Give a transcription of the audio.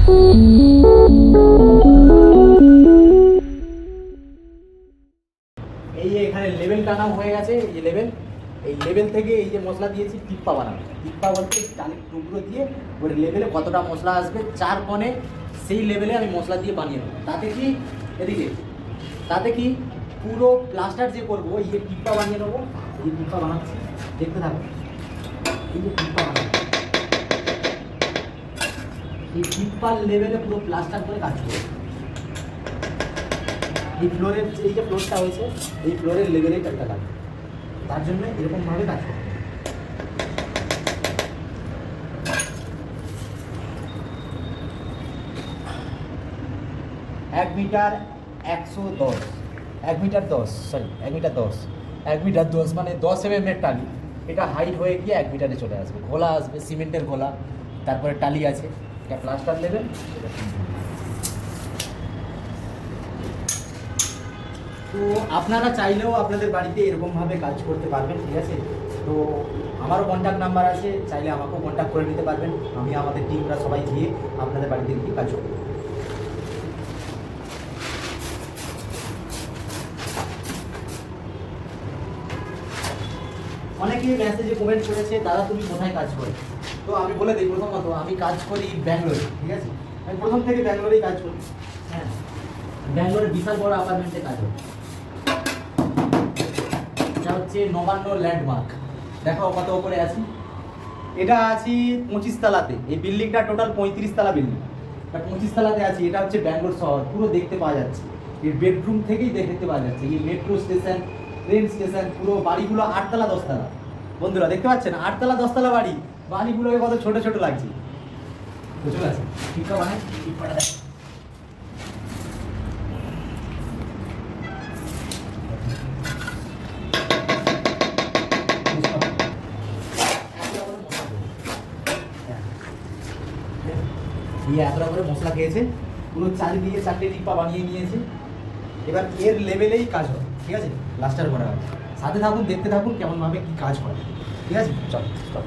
এই যে এখানে লেবেল টানা হয়ে গেছে, এই যে লেবেল, এই লেবেল থেকে এই যে মশলা দিয়েছি টিপ্পা বানাবো। টিপ্পা বলতে টালির টুকরো দিয়ে ওই লেবেলে কতটা মশলা আসবে 4 কোণে, সেই লেভেলে আমি মশলা দিয়ে বানিয়ে নেবো। তাতে কি এদিকে, তাতে কি পুরো প্লাস্টার যে করবো এই যে টিপ্পা বানিয়ে নেবো। এই টিপ্পা বানাচ্ছি, দেখতে থাকো। এই যে টিপ্পা বানাচ্ছি, এই টিপ্পার লেভেলে পুরো প্লাস্টার করে কাজ করবো। এই ফ্লোরের এই যে ফ্লোরটা হয়েছে, এই ফ্লোরের লেভেলেই কাজটা লাগবে, তার জন্য এরকমভাবে কাজ করবে। 1 metre 110, 1 metre 10, sorry 1 metre 10, 1 metre 10 মানে 10 mm এর টালি। এটা হাইট হয়ে গিয়ে 1 মিটারে চলে আসবে। ঘোলা আসবে, সিমেন্টের ঘোলা, তারপরে টালি আছে, এটা প্লাস্টার লেভেল। তো আপনারা চাইলেও আপনাদের বাড়িতে এরকমভাবে কাজ করতে পারবেন, ঠিক আছে। তো আমারও কন্ট্যাক্ট নাম্বার আছে, চাইলে আমাকেও কন্ট্যাক্ট করে নিতে পারবেন। আমি আমাদের টিমরা সবাই গিয়ে আপনাদের বাড়িতে গিয়ে কাজ করব। অনেকেই মেসেজে কমেন্ট করেছে, দাদা তুমি কোথায় কাজ করো? তো আমি বলে দিই, প্রথমত আমি কাজ করি ব্যাঙ্গালোরে, ঠিক আছে। আমি প্রথম থেকে ব্যাঙ্গালোরেই কাজ করি। হ্যাঁ, ব্যাঙ্গালোরে বিশাল বড় অ্যাপার্টমেন্টে কাজ করি। এটা হচ্ছে নবান্ন ল্যান্ডমার্ক, দেখাও কত উপরে আছি। এটা আছি 25 তলাতে। এই বিল্ডিংটা টোটাল 35 তলা বিল্ডিং, এটা 25 তলাতে আছি। এটা হচ্ছে ব্যাঙ্গালোর শহর, পুরো দেখতে পাওয়া যাচ্ছে। এর বেডরুম থেকেই দেখতে পাওয়া যাচ্ছে। এই মেট্রো স্টেশন, ট্রেন স্টেশন, পুরো বাড়িগুলো 8 তলা 10 তলা। বন্ধুরা দেখতে পাচ্ছেন 8 তলা 10 তলা বাড়ি, বাড়িগুলোকে কত ছোট ছোট লাগছে। বুঝতে পারছেন? ঠিকঠাক বানায়, ঠিক করে দেখ। এতটা করে মশলা খেয়েছে, পুরো চারিদিকে 4টে টিপ্পা বানিয়ে নিয়েছে। এবার এর লেভেলেই কাজ হবে, ঠিক আছে। প্লাস্টার করা হবে, সাথে থাকুন, দেখতে থাকুন কেমনভাবে কি কাজ হয়, ঠিক আছে। চল চল।